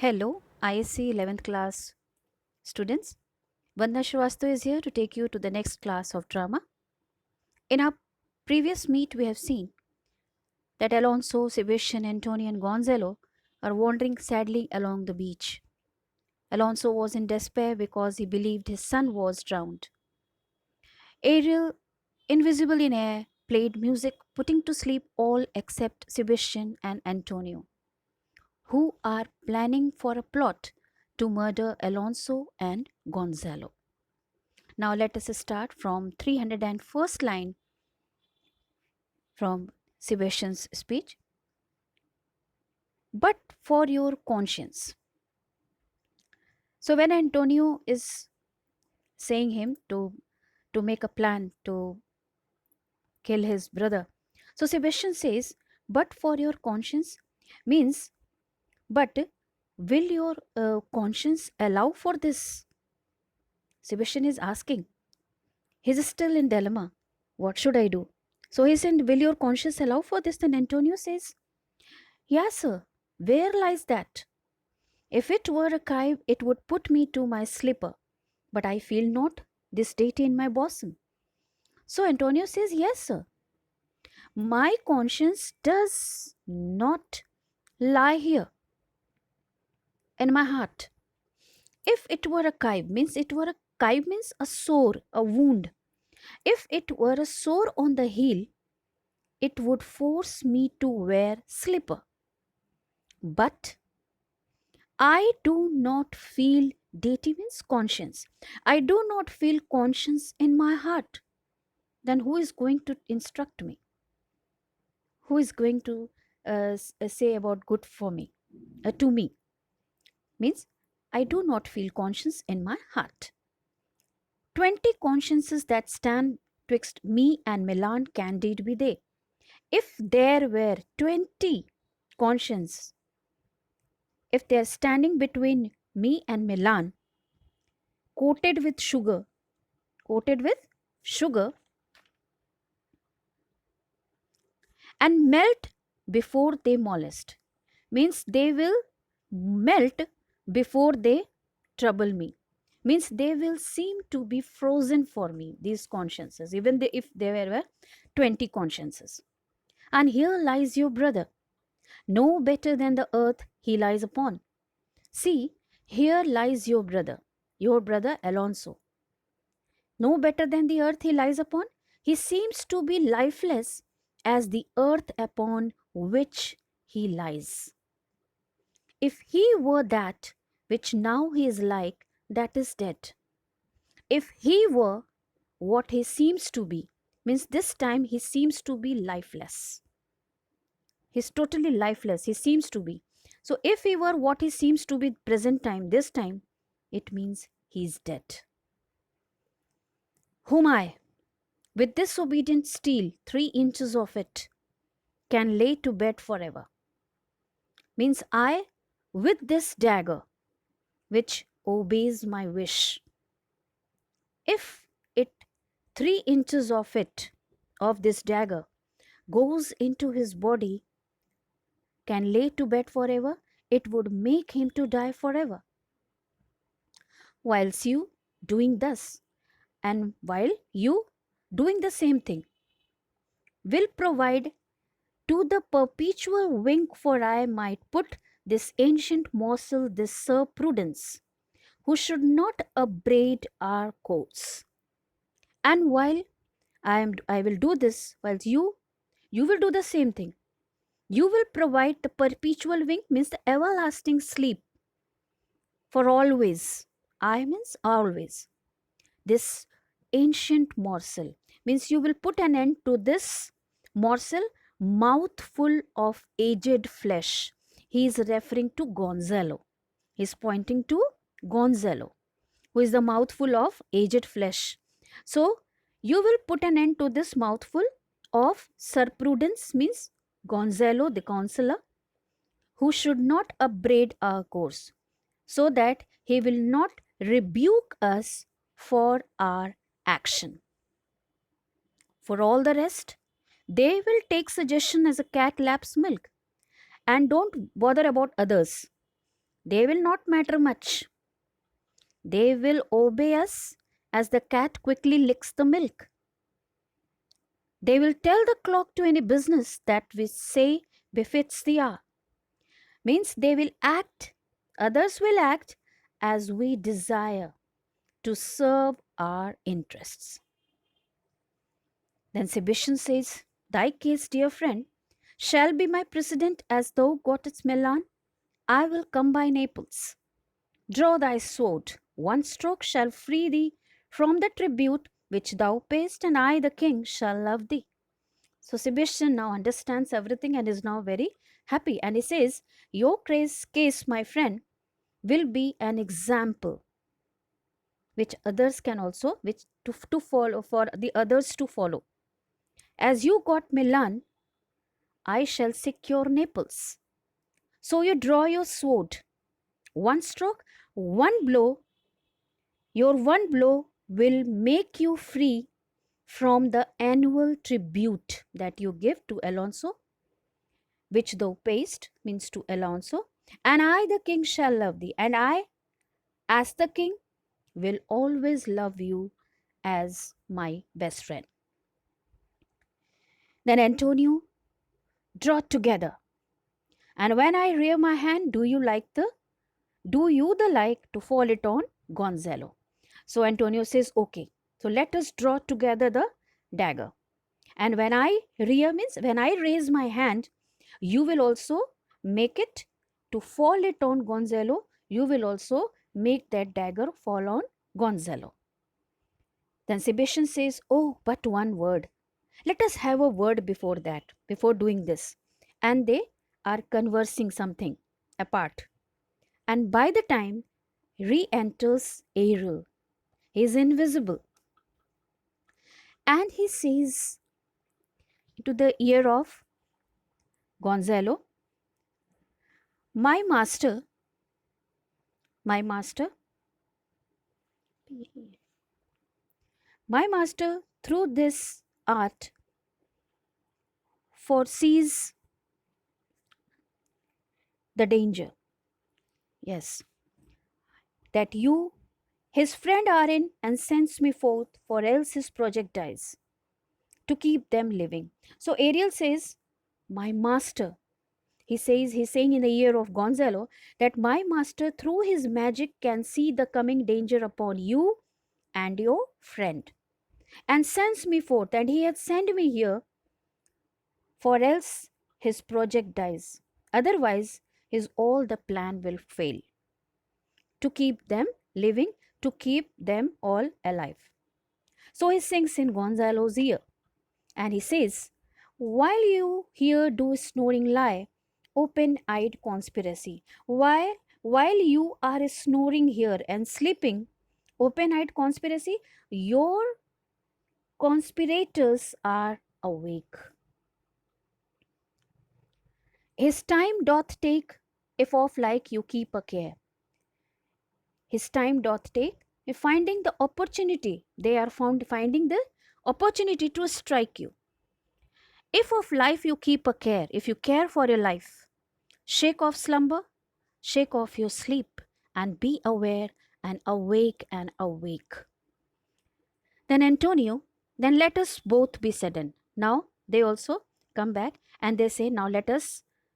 Hello, ISC 11th class students. Vandana Shrivastava is here to take you to the next class of drama. In our previous meet, we have seen that Alonso, Sebastian, Antonio, and Gonzalo are wandering sadly along the beach. Alonso was in despair because he believed his son was drowned. Ariel, invisible in air, played music, putting to sleep all except Sebastian and Antonio, who are planning for a plot to murder Alonso and Gonzalo. Now let us start from 301st line from Sebastian's speech. But for your conscience. So when Antonio is saying him to make a plan to kill his brother, so Sebastian says, "But for your conscience," means, but will your conscience allow for this? Sebastian is asking. He's still in dilemma. What should I do? So he said, "Will your conscience allow for this?" Then Antonio says, "Yes, sir. Where lies that? If it were a kite, it would put me to my slipper, but I feel not this deity in my bosom." So Antonio says, "Yes, sir. My conscience does not lie here in my heart. If it were a kite means a sore, a wound. If it were a sore on the heel, it would force me to wear slipper. But I do not feel deity means conscience. I do not feel conscience in my heart. Then who is going to instruct me? Who is going to say about good for me? To me means I do not feel conscience in my heart. 20 consciences that stand twixt me and Milan, candid be they. If there were 20 conscience, if they are standing between me and Milan, coated with sugar, coated with sugar, and melt before they molest, means they will melt before they trouble me, means they will seem to be frozen for me, these consciences, even if there were 20 consciences. And here lies your brother, no better than the earth he lies upon. See, here lies your brother Alonso, no better than the earth he lies upon. He seems to be lifeless as the earth upon which he lies. If he were that which now he is like, that is dead. If he were what he seems to be, means this time he seems to be lifeless. He's totally lifeless, he seems to be. So if he were what he seems to be present time, this time, it means he's dead. Whom I, with this obedient steel, 3 inches of it, can lay to bed forever. Means I, with this dagger, which obeys my wish, if it 3 inches of it, of this dagger, goes into his body, can lay to bed forever, it would make him to die forever. Whilst you doing thus, and while you doing the same thing, will provide to the perpetual wink, for I might put this ancient morsel, this Sir Prudence, who should not upbraid our courts. And while I will do this, whilst you will do the same thing. You will provide the perpetual wink, means the everlasting sleep for always. I means always. This ancient morsel means you will put an end to this morsel, mouthful of aged flesh. He is referring to Gonzalo. He is pointing to Gonzalo, who is the mouthful of aged flesh. So you will put an end to this mouthful of Sir Prudence, means Gonzalo the counselor, who should not upbraid our course, so that he will not rebuke us for our action. For all the rest, they will take suggestion as a cat laps milk, and don't bother about others. they will not matter much. They will obey us as the cat quickly licks the milk. They will tell the clock to any business that we say befits the hour. Means they will act, others will act as we desire to serve our interests. Then Sebastian says, thy case, dear friend, shall be my precedent as thou gottest Milan. I will come by Naples. Draw thy sword. One stroke shall free thee from the tribute which thou payest, and I, the king, shall love thee. So Sebastian now understands everything and is now very happy. And he says, your case, my friend, will be an example which others can also, which to follow, for the others to follow. As you got Milan, I shall secure Naples. So you draw your sword. One stroke, one blow, your one blow will make you free from the annual tribute that you give to Alonso, which thou payest, means to Alonso, and I, the king, shall love thee, and I, as the king, will always love you as my best friend. Then Antonio, draw together. And when I rear my hand, do you the like to fall it on Gonzalo? So Antonio says, okay. So let us draw together the dagger. And when I rear means when I raise my hand, you will also make it to fall it on Gonzalo. You will also make that dagger fall on Gonzalo. Then Sebastian says, oh, but one word. Let us have a word before that, before doing this. And they are conversing something apart. And by the time re-enters Ariel, he is invisible. And he says to the ear of Gonzalo, my master, my master, through this art foresees the danger. Yes, that you, his friend, are in, and sends me forth, for else his project dies, to keep them living. So Ariel says, my master. He's saying in the ear of Gonzalo that my master, through his magic, can see the coming danger upon you and your friend, and sends me forth, and he hath sent me here, for else his project dies. Otherwise, his all the plan will fail. To keep them living, to keep them all alive. So he sings in Gonzalo's ear, and he says, while you here do snoring lie, open-eyed conspiracy. While you are snoring here and sleeping, open-eyed conspiracy, your conspirators are awake. His time doth take, if of like you keep a care. His time doth take, if finding the opportunity, they are finding the opportunity to strike you. If of life you keep a care, if you care for your life, shake off slumber, shake off your sleep, and be aware and awake and awake. Then Antonio, then let us both be sudden. Now they also come back and they say, now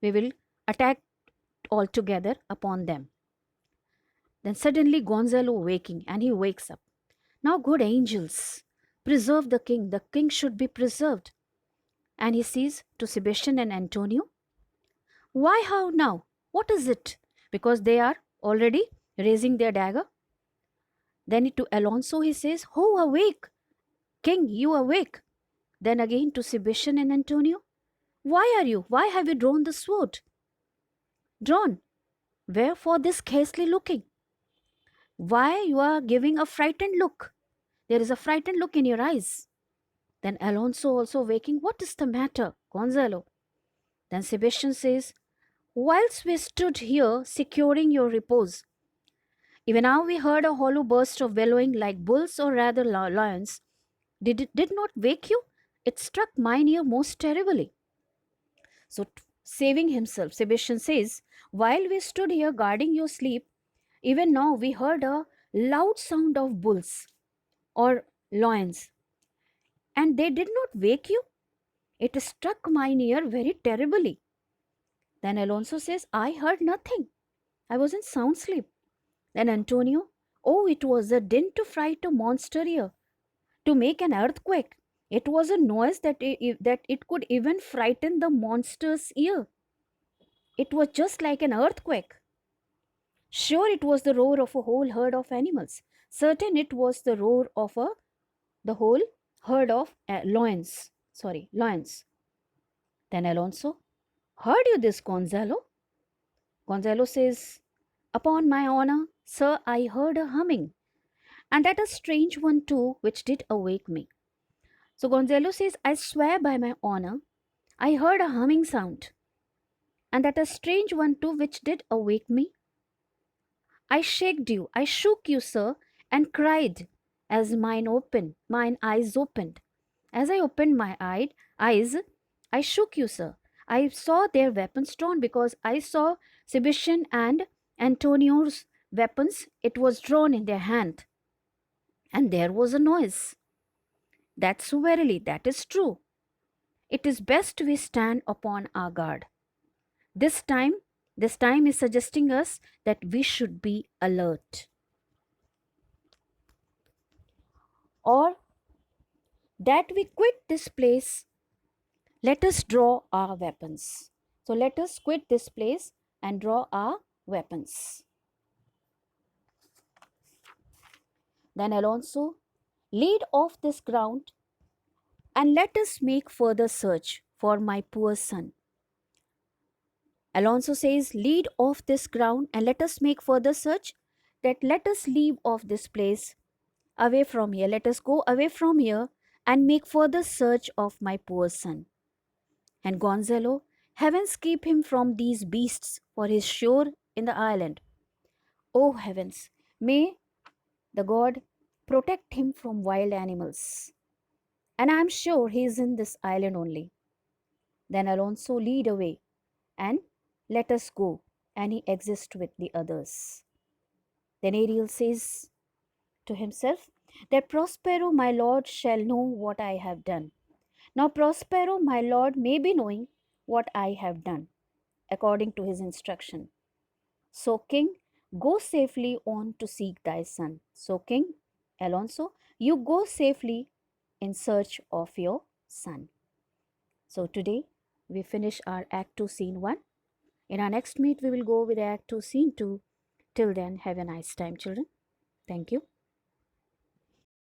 we will attack all together upon them. Then suddenly Gonzalo waking, and he wakes up. Now, good angels, preserve the king. The king should be preserved. And he says to Sebastian and Antonio, why, how now? What is it? Because they are already raising their dagger. Then to Alonso he says, oh, awake! King, you awake! Then again to Sebastian and Antonio, why are you? Why have you drawn the sword? Drawn? Wherefore this ghastly looking? Why you are giving a frightened look? There is a frightened look in your eyes. Then Alonso also waking, what is the matter, Gonzalo? Then Sebastian says, whilst we stood here securing your repose, even now we heard a hollow burst of bellowing like bulls or rather lions. Did not wake you? It struck mine ear most terribly. So saving himself. Sebastian says, "While we stood here guarding your sleep, even now we heard a loud sound of bulls or lions, and they did not wake you. It struck mine ear very terribly." Then Alonso says, "I heard nothing. I was in sound sleep." Then Antonio, "Oh, it was a din to fright a monster ear, to make an earthquake. It was a noise that it could even frighten the monster's ear. It was just like an earthquake. Sure, it was the roar of a whole herd of animals. Certain it was the roar of the whole herd of lions. Sorry, lions." Then Alonso, "Heard you this, Gonzalo?" Gonzalo says, "Upon my honor, sir, I heard a humming, and that a strange one too, which did awake me." So Gonzalo says, "I swear by my honor, I heard a humming sound, and that a strange one too, which did awake me. I shook you, sir, and cried as mine eyes opened. As I opened my eyes, I shook you, sir. I saw their weapons drawn because I saw Sebastian and Antonio's weapons. It was drawn in their hand, and there was a noise. That's verily, that is true. It is best we stand upon our guard. This time, this time is suggesting us that we should be alert, or that we quit this place. Let us draw our weapons. So let us quit this place and draw our weapons. Then Alonso, lead off this ground and let us make further search for my poor son. Alonso says, lead off this ground and let us make further search. That let us leave off this place, away from here. Let us go away from here and make further search of my poor son. And Gonzalo, heavens keep him from these beasts, for he is sure in the island. Oh heavens, may the god protect him from wild animals. And I am sure he is in this island only. Then Alonso, lead away and let us go. And he exists with the others. Then Ariel says to himself, that Prospero, my lord, shall know what I have done. Now Prospero, my lord, may be knowing what I have done, according to his instruction. So, king, go safely on to seek thy son. So, king Alonso, you go safely in search of your son. So, today we finish our Act 2, Scene 1. In our next meet, we will go with Act 2, Scene 2. Till then, have a nice time, children. Thank you.